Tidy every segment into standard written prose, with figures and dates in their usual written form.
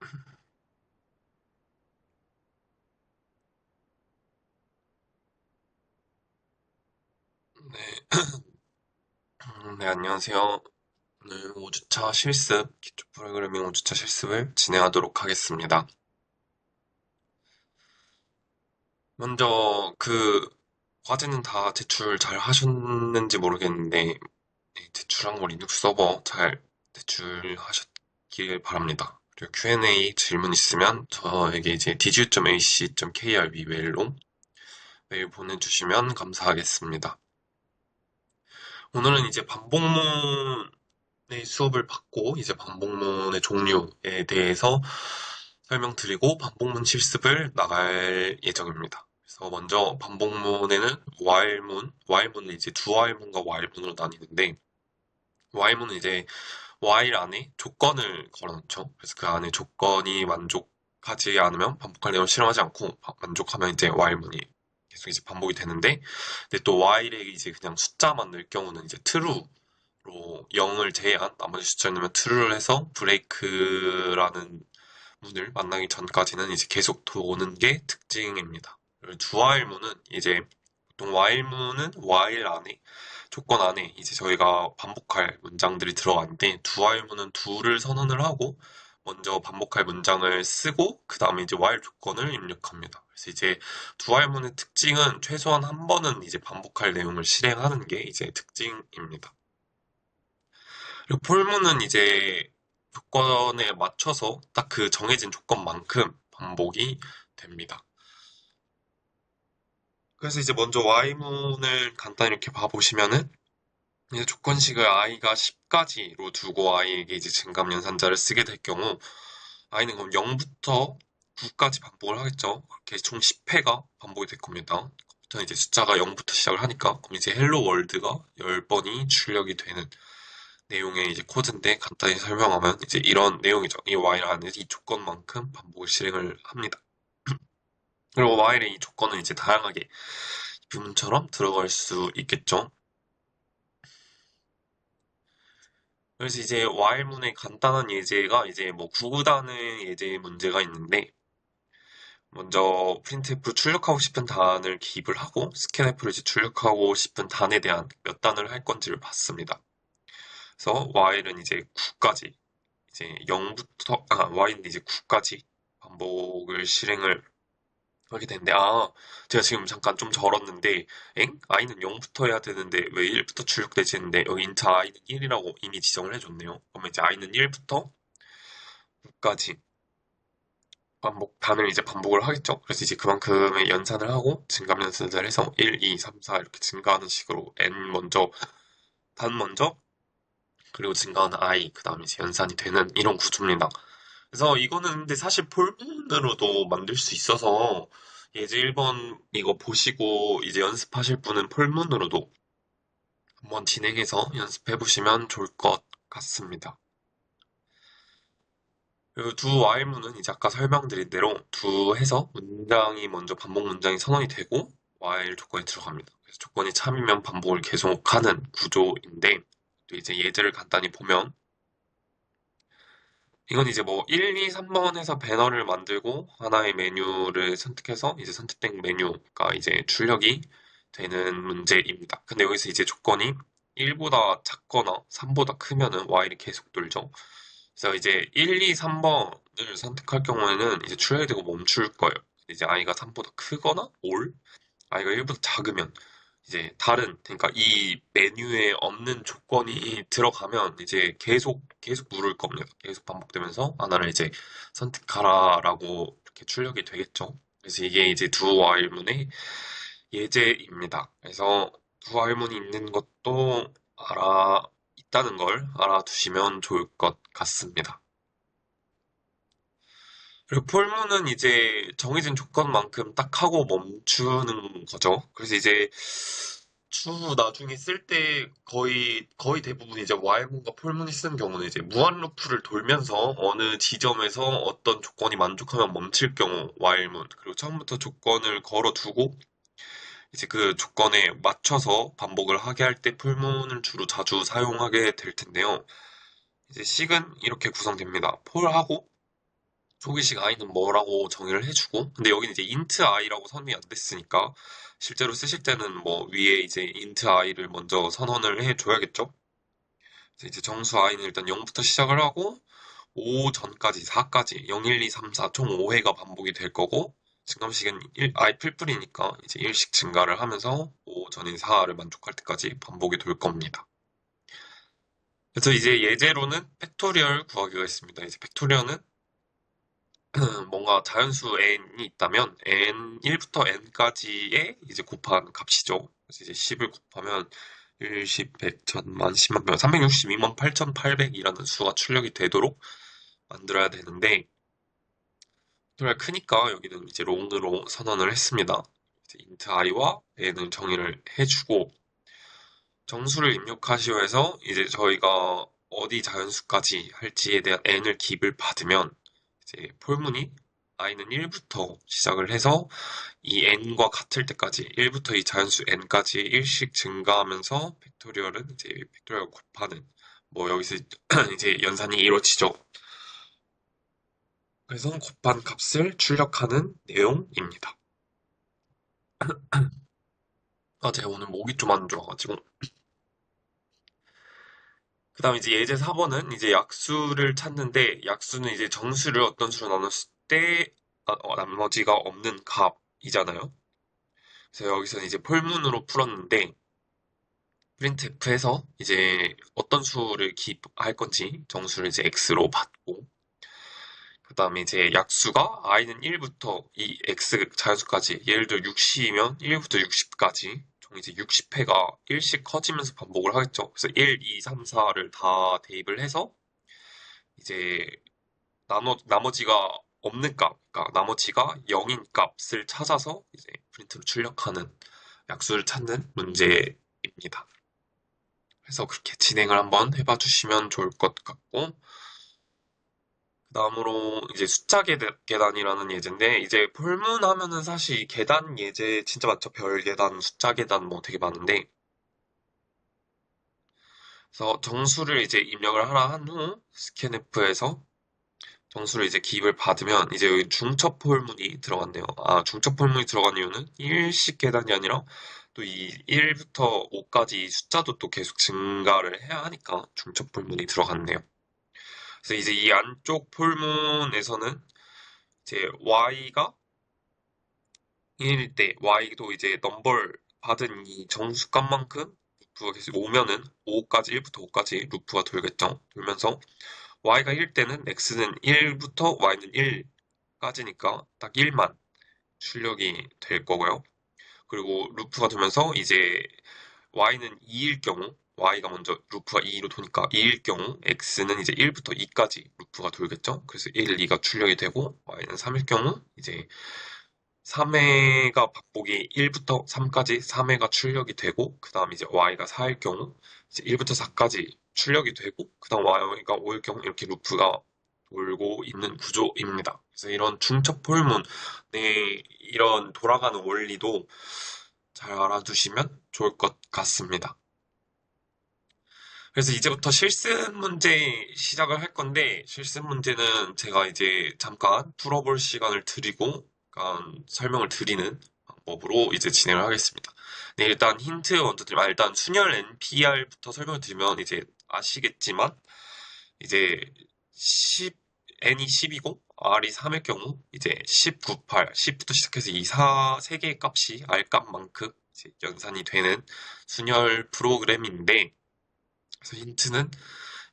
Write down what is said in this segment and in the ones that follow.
네, 네, 안녕하세요. 오늘 5주차 실습, 기초 프로그래밍 5주차 실습을 진행하도록 하겠습니다. 먼저 과제는 다 제출 잘 하셨는지 모르겠는데, 네, 제출한 거 리눅스 서버 잘 제출하셨길 바랍니다. 그리고 Q&A 질문 있으면 저에게 이제 dju.ac.krb 메일로 메일 보내주시면 감사하겠습니다. 오늘은 이제 반복문의 수업을 받고 이제 반복문의 종류에 대해서 설명드리고 반복문 실습을 나갈 예정입니다. 그래서 먼저 반복문에는 while문은 이제 두 while문과 while문으로 나뉘는데 while문은 이제 while 안에 조건을 걸어놓죠. 그래서 그 안에 조건이 만족하지 않으면 반복할 내용을 실행하지 않고 만족하면 이제 while문이 계속 이제 반복이 되는데 근데 또 while에 이제 그냥 숫자만 넣을 경우는 이제 true로 0을 제외한 나머지 숫자를 넣으면 true를 해서 break라는 문을 만나기 전까지는 이제 계속 도는 게 특징입니다. 그리고 두와일문은 이제 보통 와일문은 while 안에 조건 안에 이제 저희가 반복할 문장들이 들어가는데 두와일문은 do를 선언을 하고 먼저 반복할 문장을 쓰고 그 다음에 이제 while 조건을 입력합니다. 그래서 이제 두와일문의 특징은 최소한 한 번은 이제 반복할 내용을 실행하는 게 이제 특징입니다. 그리고 폴문은 이제 조건에 맞춰서 딱 그 정해진 조건만큼 반복이 됩니다. 그래서 이제 먼저 Y문을 간단히 이렇게 봐보시면은 이제 조건식을 i가 10까지로 두고 i에게 이제 증감 연산자를 쓰게 될 경우 i는 그럼 0부터 9까지 반복을 하겠죠. 그렇게 총 10회가 반복이 될 겁니다. 부터 이제 숫자가 0부터 시작을 하니까 그럼 이제 헬로 월드가 10번이 출력이 되는 내용의 이제 코드인데 간단히 설명하면 이제 이런 내용이죠. 이 while 안에 이 조건만큼 반복을 실행을 합니다. 그리고 while의 이 조건은 이제 다양하게 부문처럼 들어갈 수 있겠죠. 그래서 이제 while문의 간단한 예제가 이제 뭐 구구단의 예제 문제가 있는데 먼저 printf 출력하고 싶은 단을 기입을 하고 scanf를 이제 출력하고 싶은 단에 대한 몇 단을 할 건지를 봤습니다. 그래서 while은 이제 9까지 이제 0부터 y는 이제 9까지 반복을 실행을 하게 되는데 제가 지금 잠깐 좀 절었는데 i는 0부터 해야 되는데 왜 1부터 출력되지 했는데 여기 int i는 1이라고 이미 지정을 해줬네요. 그러면 이제 i는 1부터 9까지 단을 이제 반복을 하겠죠. 그래서 이제 그만큼의 연산을 하고 증감 연산을 해서 1, 2, 3, 4 이렇게 증가하는 식으로 단 먼저 그리고 증가하는 i 그 다음에 이제 연산이 되는 이런 구조입니다. 그래서 이거는 근데 사실 폴문으로도 만들 수 있어서 예제 1번 이거 보시고 이제 연습하실 분은 폴문으로도 한번 진행해서 연습해 보시면 좋을 것 같습니다. 그리고 두 while문은 이제 아까 설명드린 대로 두 해서 문장이 먼저 반복 문장이 선언이 되고 while 조건이 들어갑니다. 그래서 조건이 참이면 반복을 계속하는 구조인데 또 이제 예제를 간단히 보면 이건 이제 뭐 1, 2, 3번 해서 배너를 만들고 하나의 메뉴를 선택해서 이제 선택된 메뉴가 이제 출력이 되는 문제입니다. 근데 여기서 이제 조건이 1보다 작거나 3보다 크면은 while이 계속 돌죠. 그래서 이제 1, 2, 3번을 선택할 경우에는 이제 출력이 되고 멈출 거예요. 이제 i가 3보다 크거나 i가 1보다 작으면 이제 그러니까 이 메뉴에 없는 조건이 들어가면 이제 계속 누를 겁니다. 계속 반복되면서 하나를 이제 선택하라라고 이렇게 출력이 되겠죠. 그래서 이게 이제 두 while문의 예제입니다. 그래서 두 while문이 있는 것도 있다는 걸 알아두시면 좋을 것 같습니다. 그리고 폴문은 이제 정해진 조건만큼 딱 하고 멈추는 거죠. 그래서 이제 나중에 쓸 때 거의 대부분 이제 while문과 폴문이 쓰는 경우는 이제 무한 루프를 돌면서 어느 지점에서 어떤 조건이 만족하면 멈출 경우 while문, 그리고 처음부터 조건을 걸어두고 이제 그 조건에 맞춰서 반복을 하게 할 때 폴문을 주로 자주 사용하게 될 텐데요. 이제 식은 이렇게 구성됩니다. 폴하고 초기식 i는 뭐라고 정의를 해주고, 근데 여기는 이제 int i라고 선이 안 됐으니까, 실제로 쓰실 때는 뭐 위에 이제 int i를 먼저 선언을 해줘야겠죠? 그래서 이제 정수 i는 일단 0부터 시작을 하고, 5 전까지 4까지 0, 1, 2, 3, 4 총 5회가 반복이 될 거고, 증감식은 i 필풀이니까 이제 1씩 증가를 하면서 5 전인 4를 만족할 때까지 반복이 될 겁니다. 그래서 이제 예제로는 팩토리얼 구하기가 있습니다. 이제 팩토리얼은 뭔가 자연수 n이 있다면 n 1부터 n까지의 이제 곱한 값이죠. 그래서 이제 10을 곱하면 1, 10, 100, 1000만, 10만, 100, 362만 8800이라는 수가 출력이 되도록 만들어야 되는데, 정말 크니까 여기는 이제 롱으로 선언을 했습니다. 이제 int i와 n을 정의를 해주고, 정수를 입력하시오 해서 이제 저희가 어디 자연수까지 할지에 대한 n을 깁을 받으면 이제 폴문이 i는 1부터 시작을 해서 이 n과 같을 때까지 1부터 이 자연수 n까지 1씩 증가하면서 팩토리얼은 이제 팩토리얼 곱하는 뭐 여기서 이제 연산이 이루어지죠. 그래서 곱한 값을 출력하는 내용입니다. 아, 제가 오늘 목이 좀 안 좋아가지고. 그 다음 이제 예제 4번은 이제 약수를 찾는데, 약수는 이제 정수를 어떤 수로 나눴을 때, 나머지가 없는 값이잖아요. 그래서 여기서는 이제 폴문으로 풀었는데, printf에서 이제 어떤 수를 기입할 건지 정수를 이제 x로 받고, 그 다음에 이제 약수가 i는 1부터 이 x 자연수까지, 예를 들어 60이면 1부터 60까지 총 이제 60회가 1씩 커지면서 반복을 하겠죠. 그래서 1, 2, 3, 4를 다 대입을 해서 이제 나머지가 없는 값, 그러니까 나머지가 0인 값을 찾아서 이제 프린트로 출력하는 약수를 찾는 문제입니다. 그래서 그렇게 진행을 한번 해봐 주시면 좋을 것 같고, 그 다음으로 이제 숫자 계단이라는 예제인데, 이제 불문하면은 사실 계단 예제 진짜 많죠. 별 계단, 숫자 계단 뭐 되게 많은데, 그래서 정수를 이제 입력을 하나 한 후 스캔F에서 정수를 이제 기입을 받으면 이제 여기 중첩 폴문이 들어갔네요. 아, 중첩 폴문이 들어간 이유는 일씩 계단이 아니라 또 이 1부터 5까지 숫자도 또 계속 증가를 해야 하니까 중첩 폴문이 들어갔네요. 그래서 이제 이 안쪽 폴문에서는 이제 y가 1일 때 y도 이제 넘버를 받은 이 정수값만큼 루프가 계속 오면은 5까지 1부터 5까지 루프가 돌겠죠. 돌면서 y가 1 때는 x는 1부터 y는 1까지니까 딱 1만 출력이 될 거고요. 그리고 루프가 돌면서 이제 y는 2일 경우 y가 먼저 루프가 2로 도니까 2일 경우 x는 이제 1부터 2까지 루프가 돌겠죠. 그래서 1, 2가 출력이 되고 y는 3일 경우 이제 3회가 반복이 1부터 3까지 3회가 출력이 되고 그 다음 이제 y가 4일 경우 이제 1부터 4까지 출력이 되고 그 다음 y가 5일 경우 이렇게 루프가 돌고 있는 구조입니다. 그래서 이런 중첩 폴문의 이런 돌아가는 원리도 잘 알아두시면 좋을 것 같습니다. 그래서 이제부터 실습 문제 시작을 할 건데, 실습 문제는 제가 이제 잠깐 풀어볼 시간을 드리고, 약간 설명을 드리는 방법으로 이제 진행을 하겠습니다. 네, 일단 힌트 먼저 드리면, 일단 순열 NPR부터 설명을 드리면 이제 아시겠지만, 이제 10, N이 10이고, R이 3일 경우, 이제 10, 9, 8, 10부터 시작해서 이 4, 3개의 값이 R 값만큼 이제 연산이 되는 순열 프로그램인데, 그래서 힌트는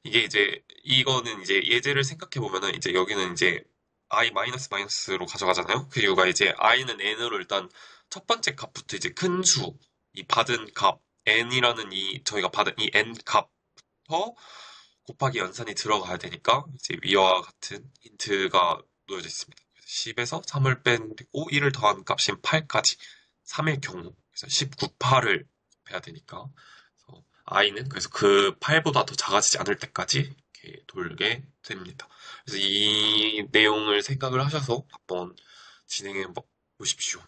이게 이제 이거는 이제 예제를 생각해 보면은 이제 여기는 이제 i 마이너스 마이너스로 가져가잖아요. 그 이유가 이제 i는 n으로 일단 첫 번째 값부터 이제 큰 수, 이 받은 값 n이라는 이 저희가 받은 이 n 값부터 곱하기 연산이 들어가야 되니까 이제 위와 같은 힌트가 놓여져 있습니다. 10에서 3을 빼고 1을 더한 값인 8까지 3일 경우 그래서 19, 8을 곱해야 되니까 i는 그래서 그 8보다 더 작아지지 않을 때까지 이렇게 돌게 됩니다. 그래서 이 내용을 생각을 하셔서 한번 진행해 보십시오.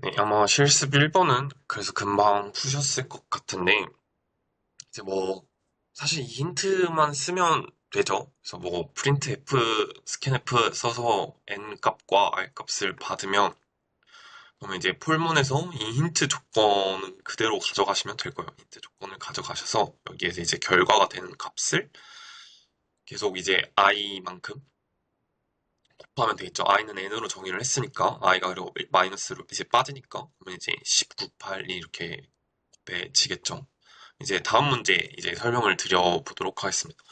네, 아마 실습 1번은 그래서 금방 푸셨을 것 같은데, 이제 뭐, 사실 이 힌트만 쓰면 되죠. 그래서 뭐, 프린트 F, 스캔 F 써서 N 값과 R 값을 받으면, 그러면 이제 폴문에서 이 힌트 조건은 그대로 가져가시면 될 거예요. 힌트 조건을 가져가셔서 여기에서 이제 결과가 되는 값을 계속 이제 i만큼 곱하면 되겠죠. i는 n으로 정의를 했으니까 i가 그리고 마이너스로 이제 빠지니까 그러면 이제 19, 8이 이렇게 곱해지겠죠. 이제 다음 문제 이제 설명을 드려보도록 하겠습니다.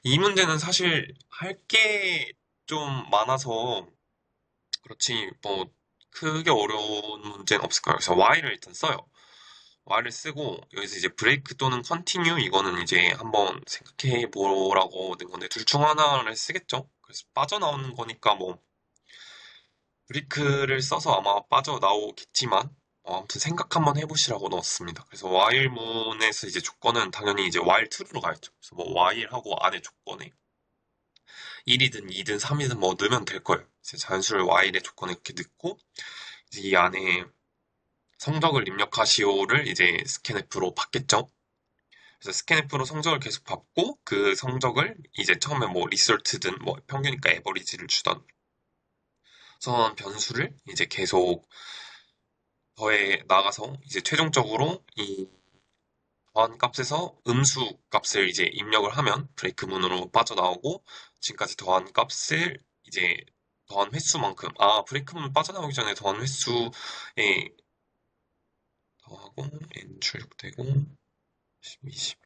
이 문제는 사실 할 게 좀 많아서 그렇지 뭐 크게 어려운 문제는 없을 거예요. 그래서 y를 일단 써요. y를 쓰고 여기서 이제 브레이크 또는 컨티뉴 이거는 이제 한번 생각해 보라고 된 건데 둘 중 하나를 쓰겠죠. 그래서 빠져나오는 거니까 뭐 브레이크를 써서 아마 빠져나오겠지만 아무튼 생각 한번 해보시라고 넣었습니다. 그래서 while문에서 이제 조건은 당연히 이제 while true로 가야죠. 그래서 뭐 while하고 안에 조건에 1이든 2든 3이든 뭐 넣으면 될 거예요. 이제 자연수를 while의 조건에 이렇게 넣고 이제 이 안에 성적을 입력하시오를 이제 스캔F로 받겠죠. 그래서 스캔F로 성적을 계속 받고 그 성적을 이제 처음에 뭐 리설트든 뭐 평균이니까 에버리지를 주던 선 변수를 이제 계속 더해 나가서 이제 최종적으로 이 더한 값에서 음수 값을 이제 입력을 하면 브레이크 문으로 빠져나오고 지금까지 더한 값을 이제 더한 횟수만큼 브레이크 문 빠져나오기 전에 더한 횟수에 더하고 n 출력되고 20.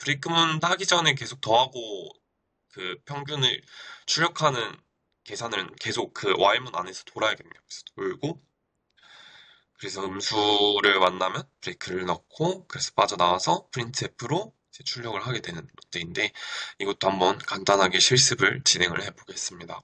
브레이크 문 하기 전에 계속 더하고 그 평균을 출력하는 계산을 계속 그 while문 안에서 돌아야겠네요. 그래서 돌고 그래서 음수를 만나면 브레이크를 넣고 그래서 빠져나와서 printf로 이제 출력을 하게 되는 문제인데 이것도 한번 간단하게 실습을 진행을 해보겠습니다.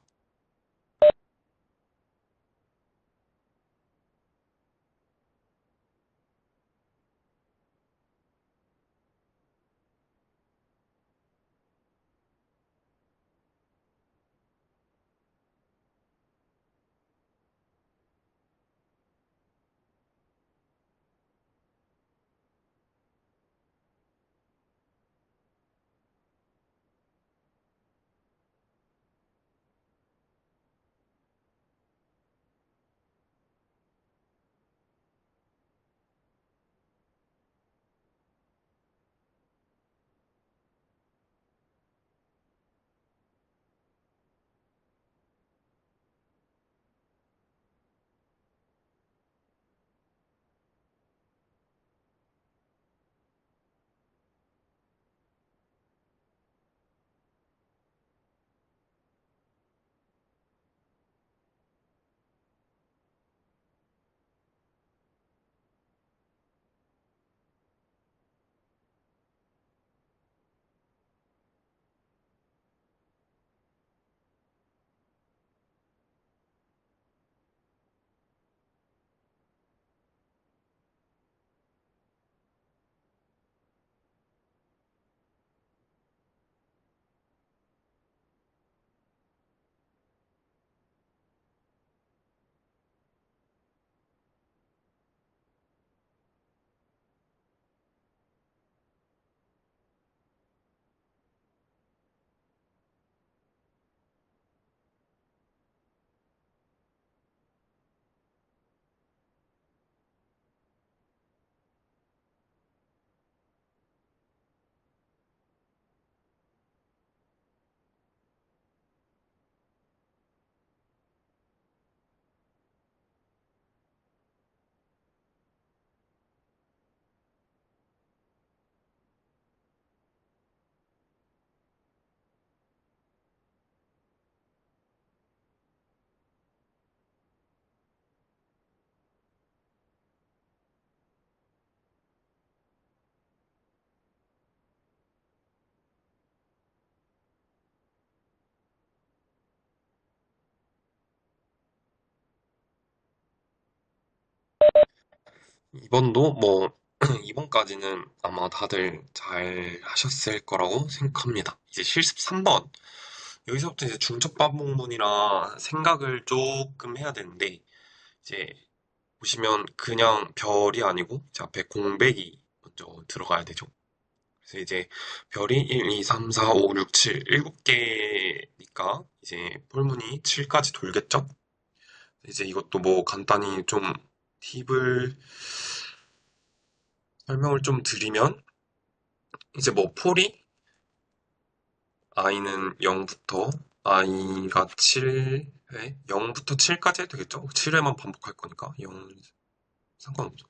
이번도 뭐 이번까지는 아마 다들 잘 하셨을 거라고 생각합니다. 이제 실습 3번 여기서부터 이제 중첩 반복문이라 생각을 조금 해야 되는데 이제 보시면 그냥 별이 아니고 이제 앞에 공백이 먼저 들어가야 되죠. 그래서 이제 별이 1, 2, 3, 4, 5, 6, 7, 7개니까 이제 폴문이 7까지 돌겠죠? 이제 이것도 뭐 간단히 좀 팁을 설명을 좀 드리면 이제 뭐 폴이 i는 0부터 i가 7회 0부터 7까지 해도 되겠죠? 7회만 반복할 거니까 0 상관없죠.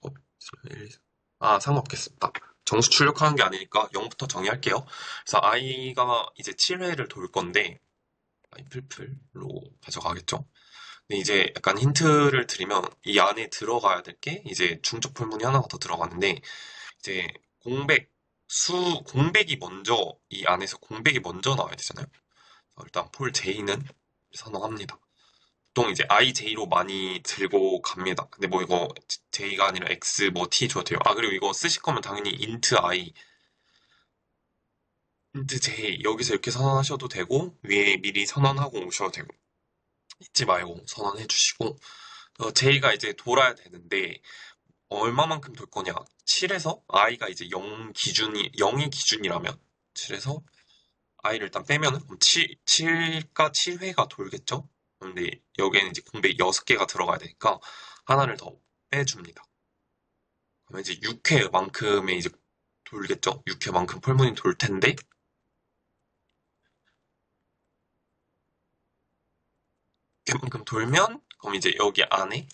상관없겠습니다. 정수 출력하는 게 아니니까 0부터 정의할게요. 그래서 i가 이제 7회를 돌 건데 i 풀풀로 가져가겠죠. 근데 이제 약간 힌트를 드리면 이 안에 들어가야 될 게 이제 중적 불문이 하나가 더 들어가는데 이제 공백 공백이 먼저 이 안에서 공백이 먼저 나와야 되잖아요. 일단 폴 J는 선언합니다. 보통 이제 IJ로 많이 들고 갑니다. 근데 뭐 이거 J가 아니라 X 뭐 T 줘도 돼요. 아, 그리고 이거 쓰실 거면 당연히 int I, int J 여기서 이렇게 선언하셔도 되고 위에 미리 선언하고 오셔도 되고 잊지 말고 선언해 주시고 J가 이제 돌아야 되는데 얼마만큼 돌 거냐? 7에서 I가 이제 0이 기준이라면 7에서 I를 일단 빼면은 그럼 7가 7회가 돌겠죠? 근데 여기에는 이제 공백 6개가 들어가야 되니까 하나를 더 빼줍니다. 그러면 이제 6회만큼의 이제 돌겠죠? 6회만큼 폴문이 돌 텐데 6회만큼 돌면 그럼 이제 여기 안에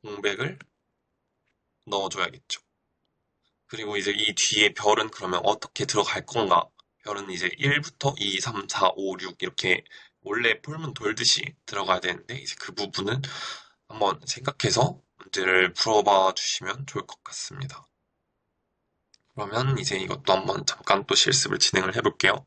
공백을 넣어줘야겠죠. 그리고 이제 이 뒤에 별은 그러면 어떻게 들어갈 건가? 별은 이제 1부터 2, 3, 4, 5, 6 이렇게 원래 폴문 돌듯이 들어가야 되는데 이제 그 부분은 한번 생각해서 문제를 풀어봐 주시면 좋을 것 같습니다. 그러면 이제 이것도 한번 잠깐 또 실습을 진행을 해볼게요.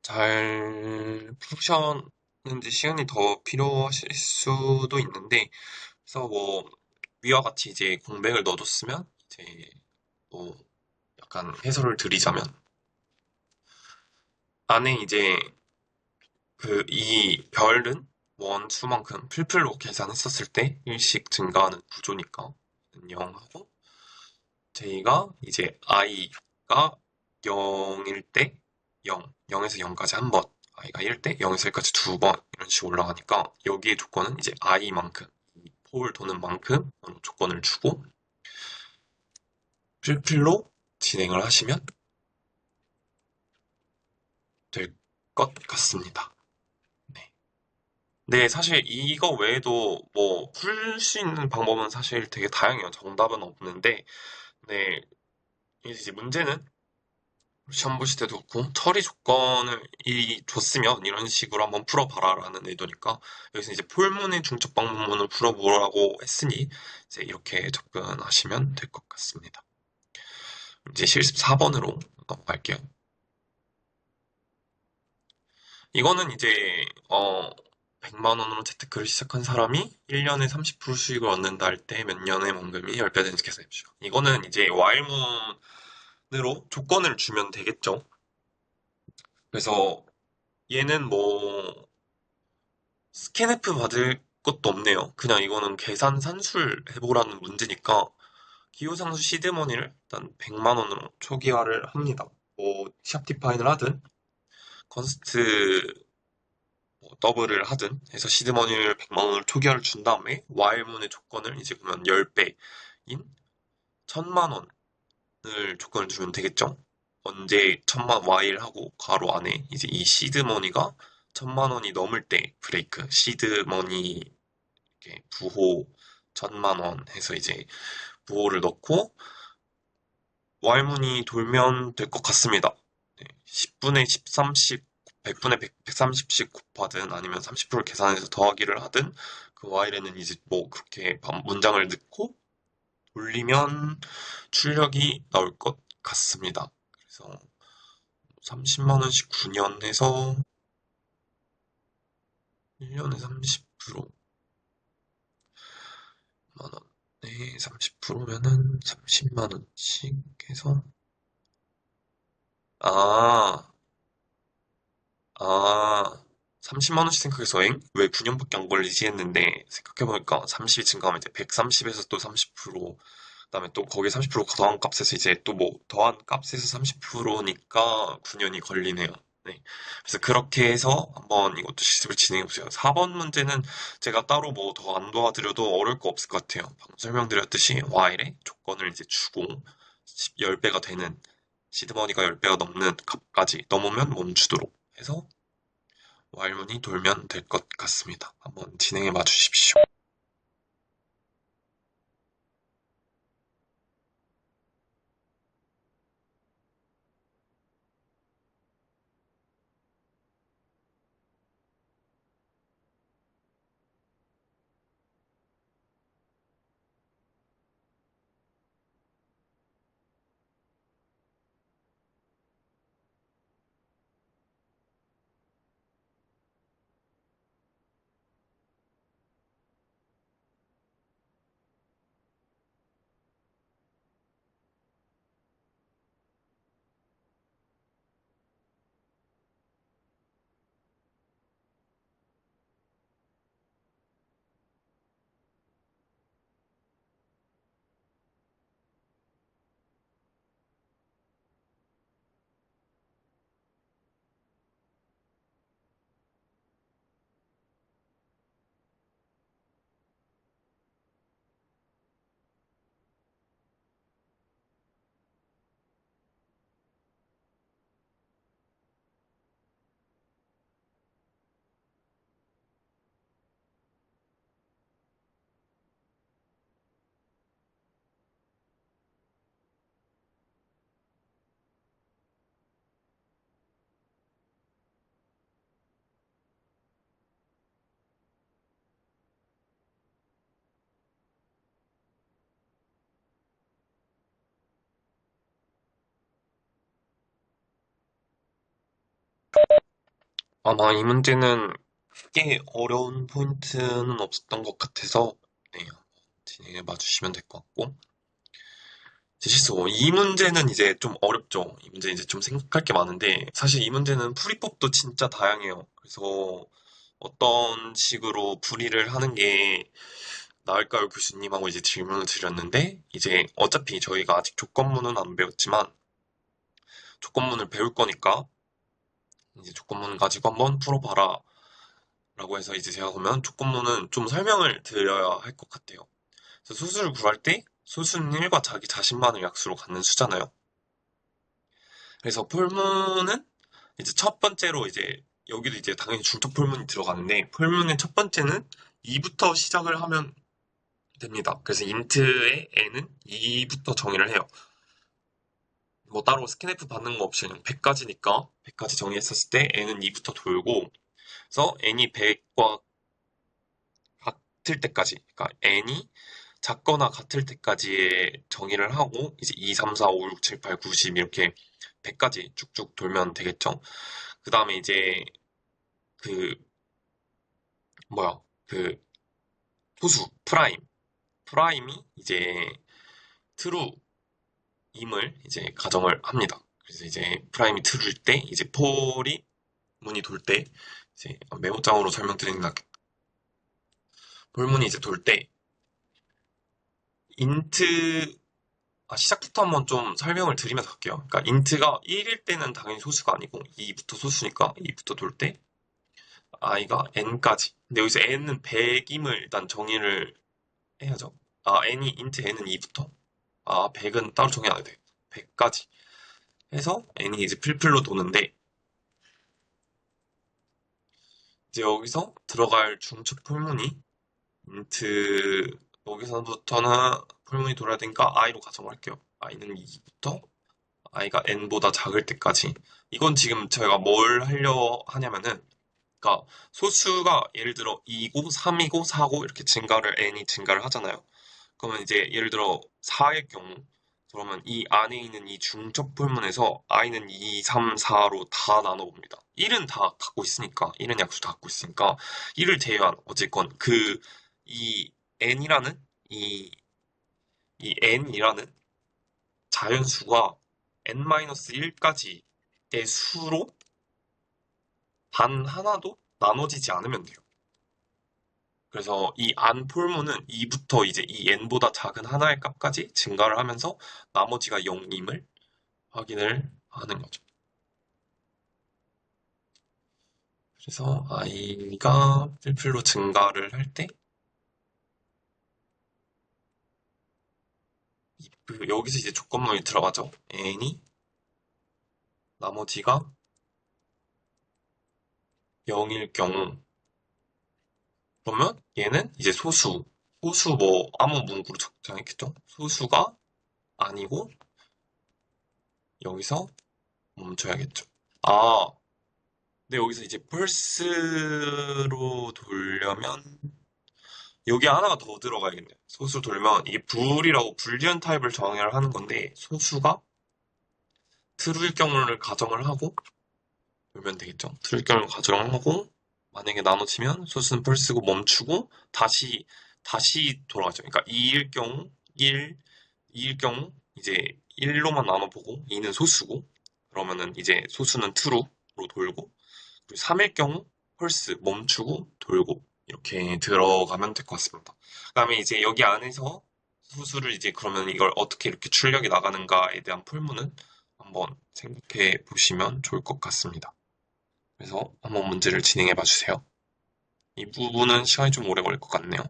잘 푸셨는지 시간이 더 필요하실 수도 있는데, 그래서 뭐 위와 같이 이제 공백을 넣어줬으면 이제 뭐 약간 해설을 드리자면 안에 이제 그 이 별은 원수만큼 필플로 계산했었을 때 일씩 증가하는 구조니까 0하고 j가 이제 i가 0일 때 0, 0에서 0까지 한 번, i가 1일 때 0에서 1까지 두 번 이런 식으로 올라가니까 여기에 조건은 이제 i만큼 이 폴 도는 만큼 조건을 주고 필필로 진행을 하시면 될 것 같습니다. 네. 네, 사실 이거 외에도 뭐 풀 수 있는 방법은 사실 되게 다양해요. 정답은 없는데, 네, 이제 문제는 시험 보실 때도 그렇고 처리 조건을 줬으면 이런 식으로 한번 풀어봐라라는 의도니까 여기서 이제 폴문의 중첩 방문을 풀어보라고 했으니 이제 이렇게 접근하시면 될 것 같습니다. 이제 실습 4번으로 넘어갈게요. 이거는 이제 100만 원으로 재테크를 시작한 사람이 1년에 30% 수익을 얻는다 할 때 몇 년의 원금이 10배 되는지 계산해주죠. 이거는 이제 와일문으로 조건을 주면 되겠죠. 그래서 얘는 뭐 스캔F 받을 것도 없네요. 그냥 이거는 계산 산술 해보라는 문제니까 기호상수 시드머니를 일단 100만 원으로 초기화를 합니다. 뭐 샵디파인을 하든 컨스트 뭐 더블을 하든 해서 시드머니를 100만 원을 초기화를 준 다음에 와일문의 조건을 이제 그러면 10배인 1000만 원을 조건을 주면 되겠죠. 언제 1000만 와일하고 괄호 안에 이제 이 시드머니가 1000만 원이 넘을 때 브레이크 시드머니 이렇게 부호 1000만 원 해서 이제 부호를 넣고 와일문이 돌면 될 것 같습니다. 네, 10분의 13씩 100분의 100, 130씩 곱하든 아니면 30%를 계산해서 더하기를 하든 그 와일에는 이제 뭐 그렇게 문장을 넣고 돌리면 출력이 나올 것 같습니다. 그래서 30만 원씩 9년 해서 1년에 30%만 원에 30%면은 30만 원씩 해서 아, 아, 30만 원씩 생각해서 왜 9년밖에 안 걸리지 했는데 생각해보니까 30이 증가하면 이제 130에서 또 30%, 그다음에 또 거기에 30% 더한 값에서 이제 또 뭐 더한 값에서 30%니까 9년이 걸리네요. 네. 그래서 그렇게 해서 한번 이것도 실습을 진행해 보세요. 4번 문제는 제가 따로 뭐 더 안 도와드려도 어려울 거 없을 것 같아요. 방금 설명드렸듯이 while의 조건을 이제 주고 10배가 되는 시드머니가 10배가 넘는 값까지 넘으면 멈추도록 해서 와일문이 돌면 될 것 같습니다. 한번 진행해 봐 주십시오. 아마 이 문제는 크게 어려운 포인트는 없었던 것 같아서 네, 진행해 봐 주시면 될 것 같고 실수. 이 문제는 이제 좀 어렵죠. 이 문제 이제 좀 생각할 게 많은데, 사실 이 문제는 풀이법도 진짜 다양해요. 그래서 어떤 식으로 풀이를 하는 게 나을까요, 교수님하고 이제 질문을 드렸는데, 이제 어차피 저희가 아직 조건문은 안 배웠지만, 조건문을 배울 거니까, 이제 조건문 가지고 한번 풀어봐라. 라고 해서 이제 제가 보면 조건문은 좀 설명을 드려야 할 것 같아요. 그래서 소수를 구할 때, 소수는 1과 자기 자신만을 약수로 갖는 수잖아요. 그래서 풀문은 이제 첫 번째로 이제 여기도 이제 당연히 중첩 풀문이 들어가는데 풀문의 첫 번째는 2부터 시작을 하면 됩니다. 그래서 인트의 n은 2부터 정의를 해요. 뭐 따로 스캔F 받는 거 없이 그냥 100까지니까 100까지 정의했었을 때 n은 2부터 돌고 그래서 n이 100과 같을 때까지 그러니까 n이 작거나 같을 때까지의 정의를 하고 이제 2, 3, 4, 5, 6, 7, 8, 9, 10 이렇게 100까지 쭉쭉 돌면 되겠죠. 그 다음에 이제 그 뭐야 그 소수 프라임이 이제 트루임을 이제 가정을 합니다. 그래서 이제 프라임이 트루일 때 이제 폴이 문이 돌 때 이제 메모장으로 설명드리는 게 볼문이 이제 돌 때 인트 시작부터 한번 좀 설명을 드리면서 할게요. 그러니까 인트가 1일 때는 당연히 소수가 아니고 2부터 소수니까 2부터 돌 때 i가 n까지. 근데 여기서 n은 100임을 일단 정의를 해야죠. 인트 n은 2부터. 100은 따로 정의 안 해도 돼. 100까지. 해서 n이 이제 필필로 도는데, 이제 여기서 들어갈 중첩 풀문이 인트, 여기서부터는 풀문이 돌아야 되니까 i로 가정할게요. i는 2부터 i가 n보다 작을 때까지. 이건 지금 저희가 뭘 하려 하냐면은, 그러니까 소수가 예를 들어 2고 3이고 4고 이렇게 n이 증가를 하잖아요. 그러면 이제 예를 들어 4의 경우 그러면 이 안에 있는 이 중첩 불문에서 i는 2, 3, 4로 다 나눠봅니다. 1은 다 갖고 있으니까 1은 약수 다 갖고 있으니까 1을 제외한 어쨌건 이 n이라는 이, 이 n이라는 자연수가 n-1까지의 수로 단 하나도 나눠지지 않으면 돼요. 그래서 이 안 폴문은 2부터 이제 이 n보다 작은 하나의 값까지 증가를 하면서 나머지가 0임을 확인을 하는 거죠. 그래서 i가 필필로 증가를 할 때, 여기서 이제 조건문이 들어가죠. n이 나머지가 0일 경우, 그러면 얘는 이제 소수 뭐 아무 문구로 적정했겠죠. 소수가 아니고 여기서 멈춰야겠죠. 아, 근데 여기서 이제 펄스로 돌려면 여기 하나가 더 들어가야겠네요. 소수 돌면 이게 불이라고 불리한 타입을 정의를 하는 건데 소수가 트루일 경우를 가정을 하고 돌면 되겠죠. 트루일 경우를 가정을 하고 만약에 나눠지면 소수는 펄스고 멈추고 다시 돌아가죠. 그러니까 2일 경우 2일 경우 이제 1로만 나눠보고 2는 소수고 그러면은 이제 소수는 true로 돌고 그리고 3일 경우 펄스 멈추고 돌고 이렇게 들어가면 될 것 같습니다. 그다음에 이제 여기 안에서 수수를 이제 그러면 이걸 어떻게 이렇게 출력이 나가는가에 대한 풀문은 한번 생각해 보시면 좋을 것 같습니다. 그래서 한번 문제를 진행해 봐 주세요. 이 부분은 시간이 좀 오래 걸릴 것 같네요.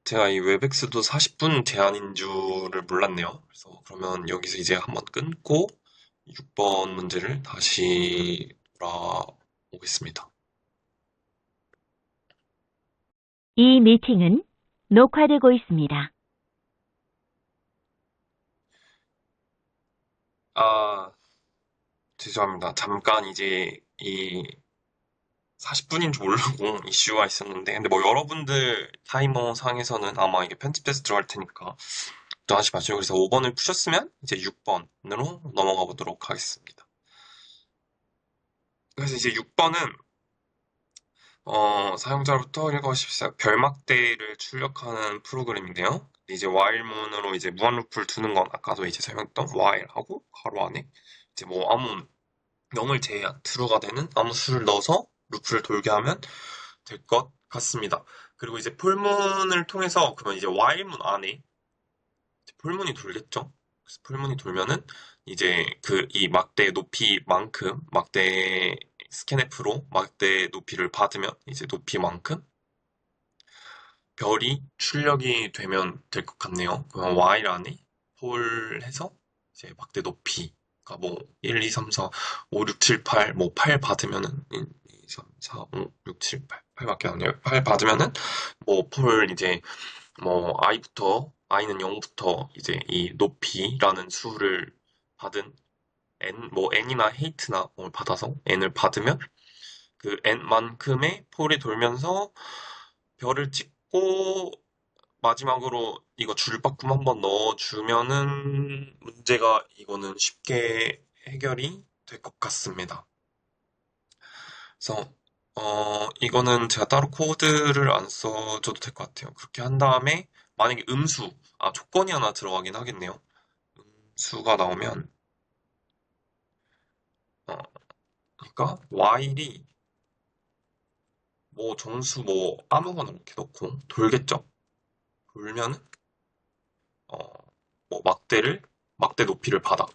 제가 이 웹엑스도 40분 제한인 줄을 몰랐네요. 그래서 그러면 여기서 이제 한번 끊고 6번 문제를 다시 돌아오겠습니다. 이 미팅은 녹화되고 있습니다. 아, 죄송합니다. 잠깐 이제 이 40분인 줄 모르고 이슈가 있었는데, 근데 뭐 여러분들 타이머 상에서는 아마 이게 편집돼서 들어갈 테니까 걱정하지 마시고, 그래서 5번을 푸셨으면 이제 6번으로 넘어가 보도록 하겠습니다. 그래서 이제 6번은 사용자로부터 읽어십시오. 별막대를 출력하는 프로그램인데요. 이제 while문으로 이제 무한 루프를 두는 건 아까도 이제 설명했던 while하고 가로 안에 이제 뭐 아무 0을 제외한 true가 되는 아무 수를 넣어서 루프를 돌게 하면 될 것 같습니다. 그리고 이제 폴문을 통해서 그러면 이제 while문 안에 폴문이 돌겠죠? 그래서 폴문이 돌면은 이제 그 이 막대 높이만큼 막대 스캔F로 막대 높이를 받으면 이제 높이만큼 별이 출력이 되면 될 것 같네요. 그럼 while 안에 폴 해서 이제 막대 높이가 뭐 1, 2, 3, 4, 5, 6, 7, 8, 뭐 8 받으면은 1, 2, 3, 4, 5, 6, 7, 8, 8밖에 안 돼요. 8 받으면은 뭐 폴 이제 뭐 i는 0부터 이제 이 높이라는 수를 받은 뭐 n이나 height나 뭘 받아서 n을 받으면 그 n만큼의 폴이 돌면서 별을 찍고 마지막으로 이거 줄바꿈 한번 넣어주면은 문제가 이거는 쉽게 해결이 될 것 같습니다. 그래서 이거는 제가 따로 코드를 안 써줘도 될 것 같아요. 그렇게 한 다음에 만약에 조건이 하나 들어가긴 하겠네요. 음수가 나오면 어, 그러니까 while이 뭐 정수 뭐 아무거나 이렇게 넣고 돌겠죠? 돌면은 어, 뭐 막대 높이를 받아.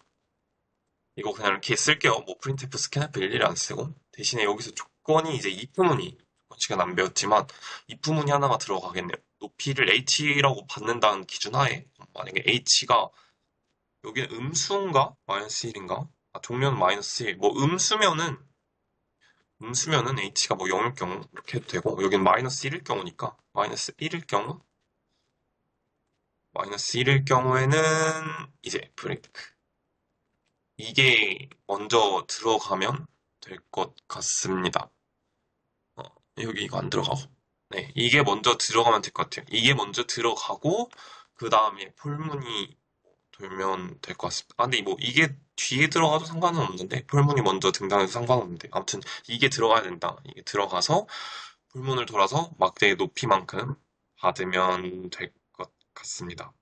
이거 그냥 이렇게 쓸게요. 뭐 프린트프, 스캔프 일일이 안 쓰고 대신에 여기서 조건이 이제 if문이 조건 시간 안 배웠지만 if문이 하나가 들어가겠네요. 높이를 h라고 받는다는 기준 하에 만약에 h가 여기는 음수인가 마이너스 1인가? 종료는 마이너스 1. 뭐 음수면은 h가 뭐 0일 경우 이렇게 해도 되고 여기는 마이너스 1일 경우니까 마이너스 1일 경우에는 이제 브레이크 이게 먼저 들어가면 될 것 같습니다. 어, 여기 이거 안 들어가고. 네, 이게 먼저 들어가면 될 것 같아요. 이게 먼저 들어가고, 그 다음에 폴문이 돌면 될 것 같습니다. 아, 근데 뭐 이게 뒤에 들어가도 상관은 없는데, 폴문이 먼저 등장해도 상관없는데, 아무튼 이게 들어가야 된다. 이게 들어가서 폴문을 돌아서 막대의 높이만큼 받으면 될 것 같습니다.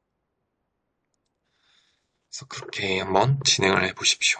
그래서 그렇게 한번 진행을 해 보십시오.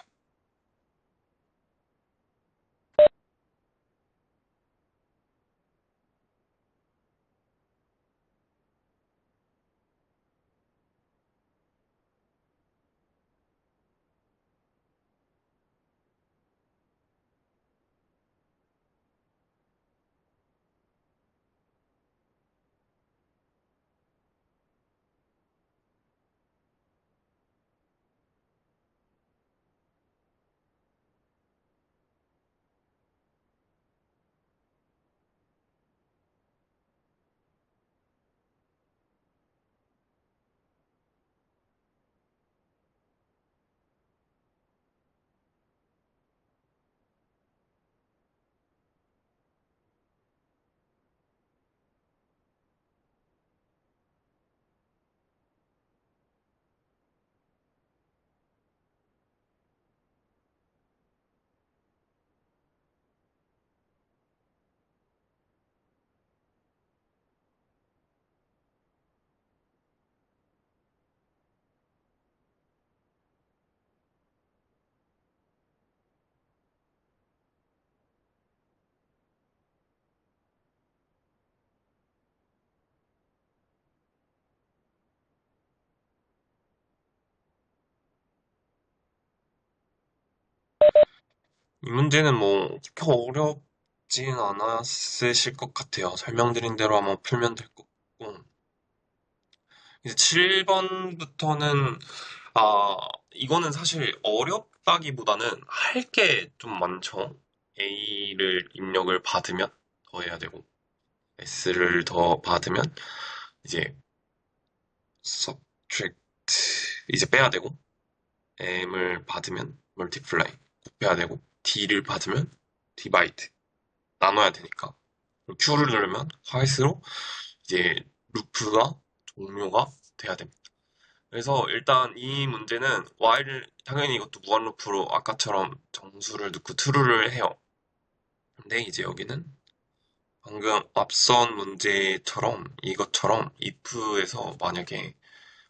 이 문제는 뭐 그렇게 어렵진 않았으실 것 같아요. 설명드린 대로 한번 풀면 될 것 같고. 이제 7번부터는, 이거는 사실 어렵다기보다는 할 게 좀 많죠. A를 입력을 받으면 더 해야 되고, S를 더 받으면 이제 subtract 이제 빼야 되고, M을 받으면 multiply 곱해야 되고, D를 받으면 divide 나눠야 되니까. Q를 누르면 할수록 이제 루프가 종료가 돼야 됩니다. 그래서 일단 이 문제는 y를 당연히 이것도 무한 루프로 아까처럼 정수를 넣고 true를 해요. 근데 이제 여기는 방금 앞선 문제처럼 이것처럼 if에서 만약에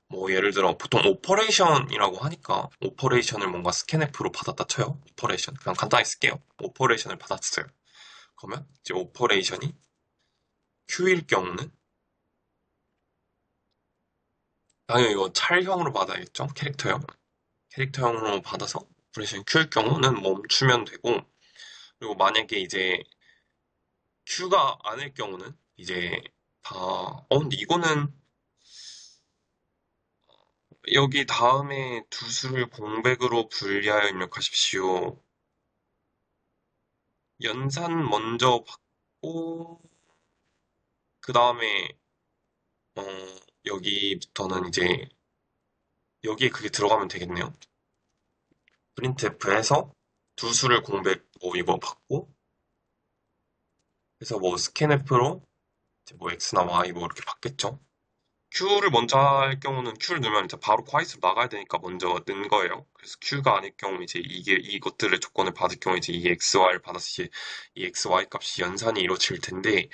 뭐 예를 들어 보통 오퍼레이션이라고 하니까 오퍼레이션을 뭔가 스캔f로 받았다 쳐요. 오퍼레이션 그냥 간단히 쓸게요. 오퍼레이션을 받았어요. 그러면 이제 오퍼레이션이 q일 경우는 당연히 이거 찰형으로 받아야겠죠? 캐릭터형. 캐릭터형으로 받아서 오퍼레이션 Q일 경우는 멈추면 되고, 그리고 만약에 이제 Q가 아닐 경우는 이제 근데 이거는 여기 다음에 두 수를 공백으로 분리하여 입력하십시오. 연산 먼저 받고, 그 다음에, 어, 여기부터는 이제, 여기에 그게 들어가면 되겠네요. printf에서 두 수를 공백, 뭐 이거 받고, 그래서 뭐 scanf로 이제 뭐 X나 Y 뭐 이렇게 받겠죠. Q를 먼저 할 경우는 Q를 넣으면 이제 바로 콰이스로 나가야 되니까 먼저 넣은 거예요. 그래서 Q가 아닐 경우 이제 이게 이것들의 조건을 받을 경우 이제 이 XY를 받았을 때 이 XY 값이 연산이 이루어질 텐데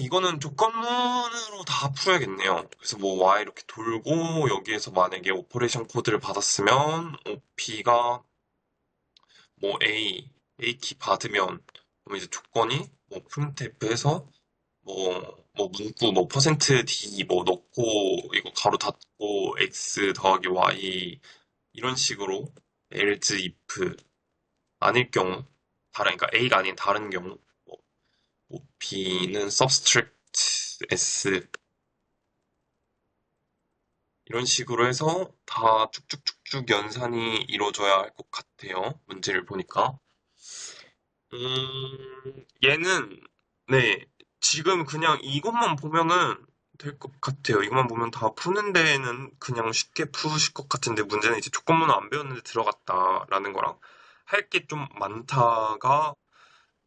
이거는 조건문으로 다 풀어야겠네요. 그래서 뭐 Y 이렇게 돌고 여기에서 만약에 오퍼레이션 코드를 받았으면 OP가 뭐 A 키 받으면 그럼 이제 조건이 뭐 printf에서 뭐 문구 뭐 퍼센트 %D 뭐 넣고 이거 가로 닫고 X 더하기 Y 이런 식으로 else if 아닐 경우 그러니까 A가 아닌 다른 경우 뭐 B는 subtract S 이런 식으로 해서 다 쭉쭉쭉쭉 연산이 이루어져야 할 것 같아요. 문제를 보니까. 얘는, 네, 지금 그냥 이것만 보면은 될 것 같아요. 이것만 보면 다 푸는 데에는 그냥 쉽게 푸실 것 같은데 문제는 이제 조건문을 안 배웠는데 들어갔다라는 거랑 할 게 좀 많다가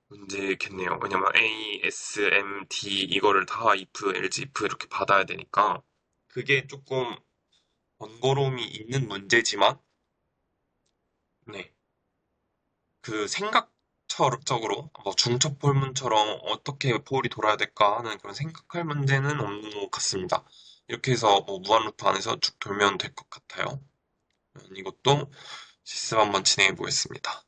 문제겠네요. 왜냐면 A, S, M, D 이거를 다 if, else, if 이렇게 받아야 되니까 그게 조금 번거로움이 있는 문제지만, 네, 그 생각적으로 뭐 중첩 볼문처럼 어떻게 볼이 돌아야 될까 하는 그런 생각할 문제는 없는 것 같습니다. 이렇게 해서 뭐 무한 루프 안에서 쭉 돌면 될 것 같아요. 이것도 실습 한번 진행해 보겠습니다.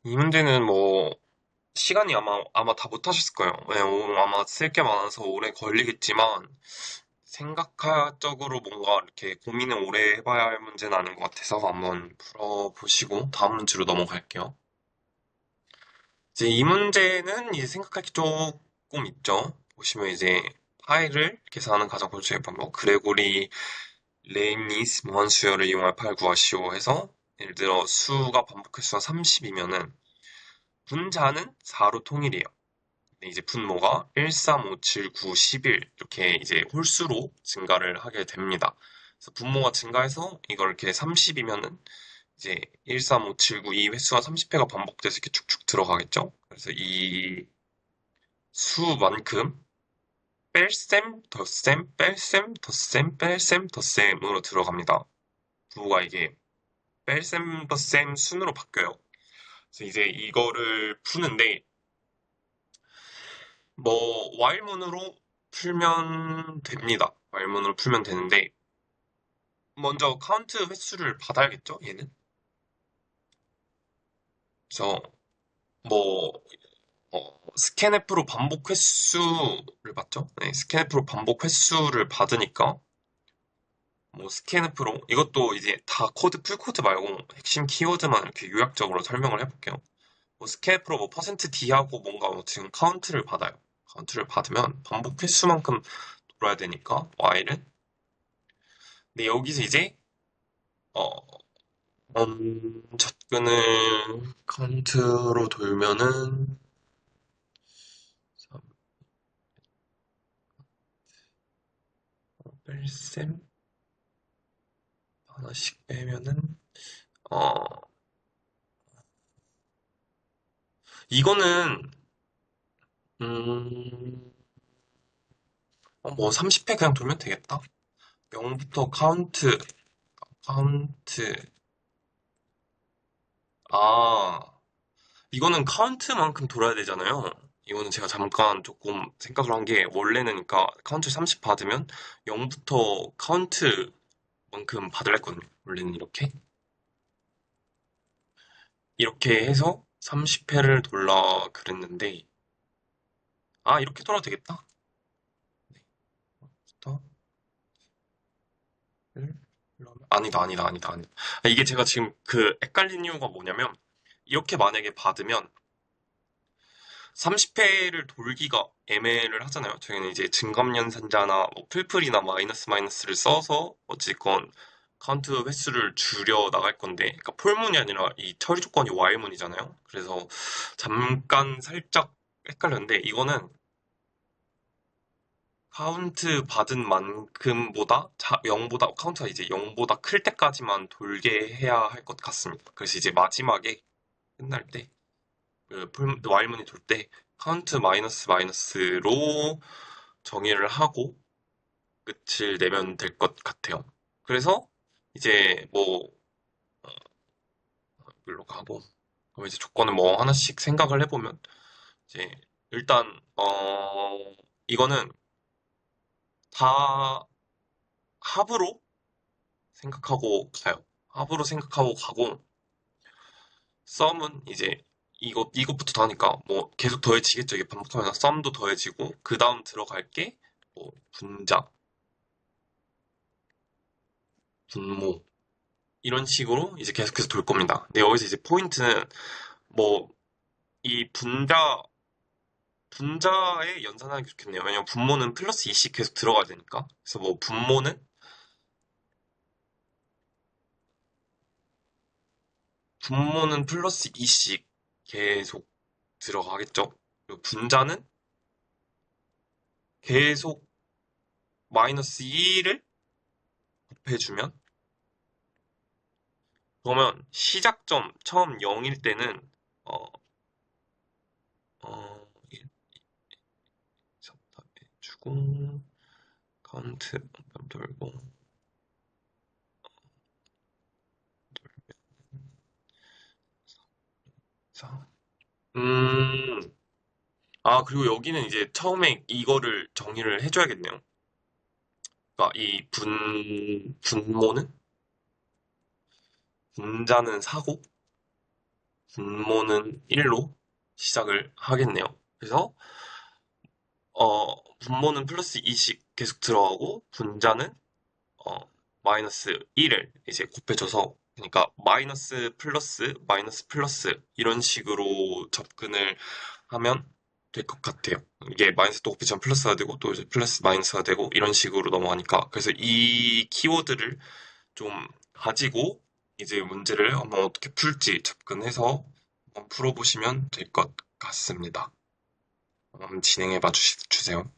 이 문제는 뭐 시간이 아마 다 못하셨을 거예요. 왜냐면 아마 쓸 게 많아서 오래 걸리겠지만 생각적으로 뭔가 이렇게 고민을 오래 해봐야 할 문제는 아닌 것 같아서 한번 풀어보시고 다음 문제로 넘어갈게요. 이제 이 문제는 이제 생각할 게 조금 있죠. 보시면 이제 파일을 계산하는 가장 본질의 방법, 그레고리 레임니스 무한수열을 이용할 파를 구하시오 해서 예를 들어 수가 반복 횟수가 30이면은 분자는 4로 통일이에요. 근데 이제 분모가 1, 3, 5, 7, 9, 11 이렇게 이제 홀수로 증가를 하게 됩니다. 그래서 분모가 증가해서 이걸 이렇게 30이면은 이제 1, 3, 5, 7, 9 이 횟수가 30회가 반복돼서 이렇게 쭉쭉 들어가겠죠? 그래서 이 수만큼 뺄셈, 덧셈, 뺄셈, 덧셈, 뺄셈, 덧셈으로 들어갑니다. 부호가 이게 뺄셈, 덧셈 순으로 바뀌어요. 그래서 이제 이거를 푸는데 뭐 while문으로 풀면 됩니다. while문으로 풀면 되는데 먼저 카운트 횟수를 받아야겠죠, 얘는? 그래서 뭐 스캔F로 반복 횟수를 받죠? 네, 스캔F로 반복 횟수를 받으니까 뭐 스캔F로 이것도 이제 다 코드 풀코드 말고 핵심 키워드만 이렇게 요약적으로 설명을 해볼게요. 뭐 스캔F로 뭐 퍼센트 %D하고 뭔가 뭐 지금 카운트를 받아요. 카운트를 받으면 반복 횟수만큼 돌아야 되니까 while은 근데 여기서 이제 어, 접근을 카운트로 돌면은 3, 뺄셈 하나씩 빼면은 어 이거는 음, 뭐 30회 그냥 돌면 되겠다. 0부터 카운트 아 이거는 카운트만큼 돌아야 되잖아요. 이거는 제가 잠깐 조금 생각을 한 게 원래는 그러니까 카운트 30 받으면 0부터 카운트만큼 받으려 했거든요. 원래는 이렇게 해서 30회를 돌라 그랬는데 이렇게 돌아도 되겠다. 네, 부터 아니다. 이게 제가 지금 그 헷갈린 이유가 뭐냐면 이렇게 만약에 받으면 30회를 돌기가 애매를 하잖아요. 저희는 이제 증감연산자나 뭐 풀풀이나 마이너스를 써서 어쨌건 카운트 횟수를 줄여 나갈 건데, 그러니까 폴문이 아니라 이 처리 조건이 while문이잖아요. 그래서 잠깐 살짝 헷갈렸는데 이거는 카운트 받은 만큼보다 0보다 카운트가 이제 0보다 클 때까지만 돌게 해야 할 것 같습니다. 그래서 이제 마지막에 끝날 때 while문이 돌 때 카운트 마이너스로 정의를 하고 끝을 내면 될 것 같아요. 그래서 이제 뭐 이걸로 가고 그럼 이제 조건을 뭐 하나씩 생각을 해보면 이제 일단 이거는 다 합으로 생각하고 가요. 합으로 생각하고 가고 썸은 이제 이것부터 다 하니까 뭐 계속 더해지겠죠. 이게 반복하면서 썸도 더해지고 그 다음 들어갈 게 뭐 분자, 분모 이런 식으로 이제 계속해서 돌 겁니다. 근데 여기서 이제 포인트는 뭐 이 분자에 연산하는 게 좋겠네요. 왜냐면 분모는 플러스 2씩 계속 들어가야 되니까. 그래서 뭐 분모는 플러스 2씩 계속 들어가겠죠. 그리고 분자는 계속 마이너스 2를 곱해주면 그러면 시작점 처음 0일 때는 어, 1, 2, 3, 4 해주고 카운트 한번 돌고 4 그리고 여기는 이제 처음에 이거를 정의를 해줘야겠네요. 그러니까 이 분모는 분자는 4고 분모는 1로 시작을 하겠네요. 그래서 분모는 플러스 2씩 계속 들어가고 분자는 어, 마이너스 1을 이제 곱해줘서 그러니까 마이너스 플러스 이런 식으로 접근을 하면 될 것 같아요. 이게 마이너스 또 곱해지면 플러스가 되고 또 이제 플러스 마이너스가 되고 이런 식으로 넘어가니까 그래서 이 키워드를 좀 가지고 이제 문제를 한번 어떻게 풀지 접근해서 한번 풀어보시면 될 것 같습니다. 진행해 봐 주세요.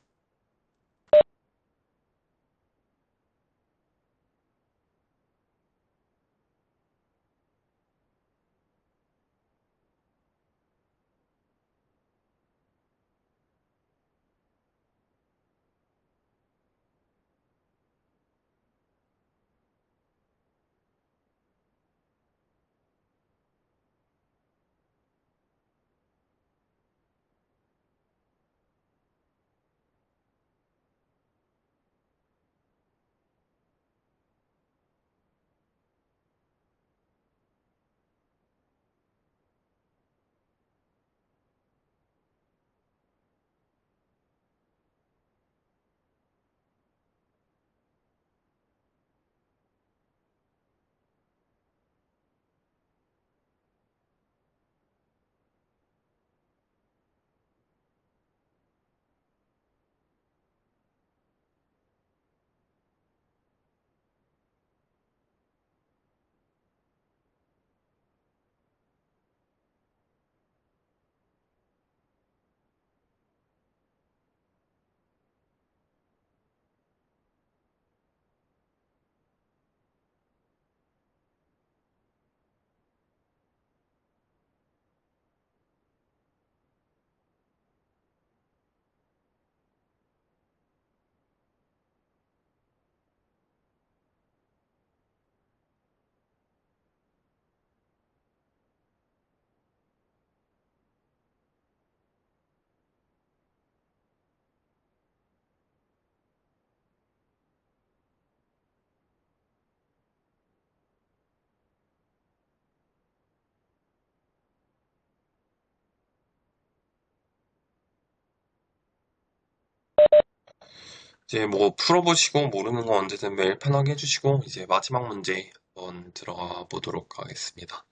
이제 뭐 풀어보시고 모르는 거 언제든 메일 편하게 해주시고 이제 마지막 문제 한번 들어가 보도록 하겠습니다.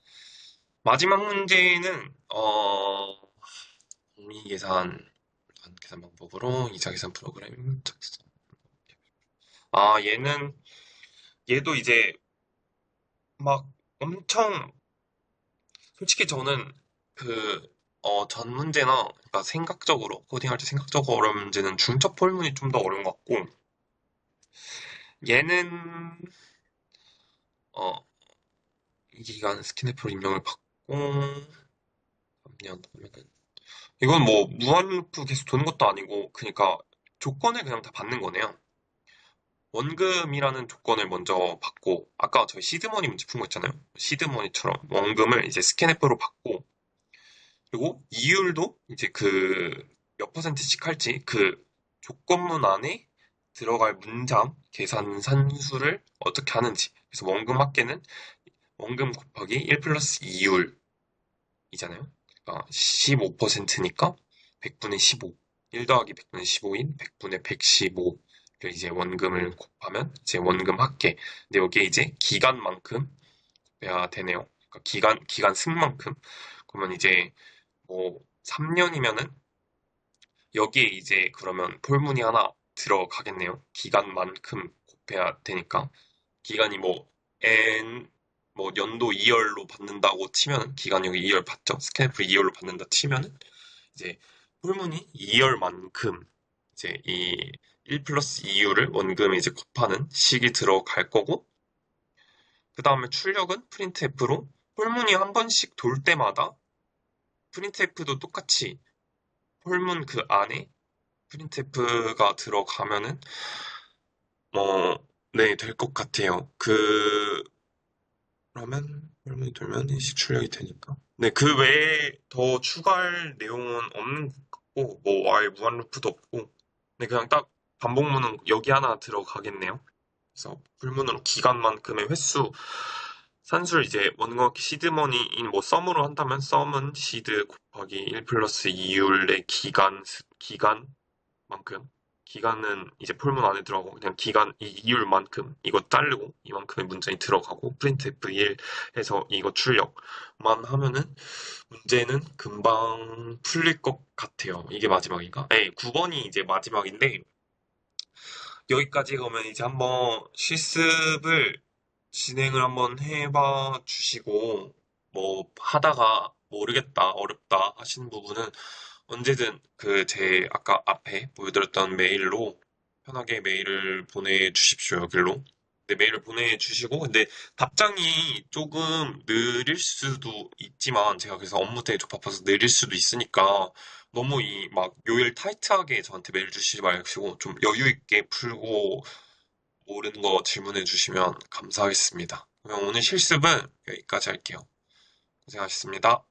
마지막 문제는 공리 계산 방법으로 이자 계산 프로그램 작성. 아 얘도 이제 막 엄청 솔직히 저는 전 문제나 그러니까 생각적으로 코딩할 때 생각적으로 어려운 문제는 중첩 폴문이 좀 더 어려운 것 같고 얘는 어, 이 기간 스캐네프로 임명을 받고 3년 하면은 이건 뭐 무한루프 계속 도는 것도 아니고 그러니까 조건을 그냥 다 받는 거네요. 원금이라는 조건을 먼저 받고 아까 저희 시드머니 문제 푼 거 있잖아요. 시드머니처럼 원금을 이제 스캔앱으로 받고 그리고 이율도 이제 그 몇 퍼센트씩 할지 그 조건문 안에 들어갈 문장 계산 산수를 어떻게 하는지 그래서 원금 합계는 원금 곱하기 1 플러스 이율이잖아요. 그러니까 15%니까 100분의 15 1 더하기 100분의 15인 100분의 115를 이제 원금을 곱하면 이제 원금 합계 근데 여기에 이제 기간만큼 곱해야 되네요. 그러니까 기간 승만큼 그러면 이제 뭐 3년이면은 여기에 이제 그러면 폴문이 하나 들어가겠네요. 기간만큼 곱해야 되니까 기간이 뭐 n 뭐 연도 2열로 받는다고 치면 기간이 여기 2열 받죠. 스캐프 2열로 받는다 치면은 이제 폴문이 2열만큼 이제 이 1 플러스 2유를 원금에 이제 곱하는 식이 들어갈 거고 그 다음에 출력은 프린트F로 폴문이 한 번씩 돌 때마다 프린트F도 똑같이 폴문 그 안에 프린트F가 들어가면은 네, 될 것 같아요. 그러면 폴문이 돌면 일시 출력이 되니까. 네, 그 외에 더 추가할 내용은 없는 것 같고 뭐 아예 무한 루프도 없고 네, 그냥 딱 반복문은 여기 하나 들어가겠네요. 그래서 불문으로 기간만큼의 횟수 산수를 이제 원곡 시드머니인 뭐 썸으로 한다면 썸은 시드 곱하기 1 플러스 2율의 기간만큼 기간은 이제 폴문 안에 들어가고 그냥 기간 이 이율만큼 이거 자르고 이만큼의 문장이 들어가고 프린트F 1 해서 이거 출력만 하면은 문제는 금방 풀릴 것 같아요. 이게 마지막인가? 네, 9번이 이제 마지막인데 여기까지 가면 이제 한번 실습을 진행을 한번 해봐 주시고 뭐 하다가 모르겠다, 어렵다 하시는 부분은 언제든 그 제 아까 앞에 보여드렸던 메일로 편하게 메일을 보내주십시오, 여기로. 네, 메일을 보내주시고, 근데 답장이 조금 느릴 수도 있지만, 제가 그래서 업무 때문에 좀 바빠서 느릴 수도 있으니까, 너무 이 막 요일 타이트하게 저한테 메일 주시지 마시고, 좀 여유 있게 풀고, 모르는 거 질문해 주시면 감사하겠습니다. 그럼 오늘 실습은 여기까지 할게요. 고생하셨습니다.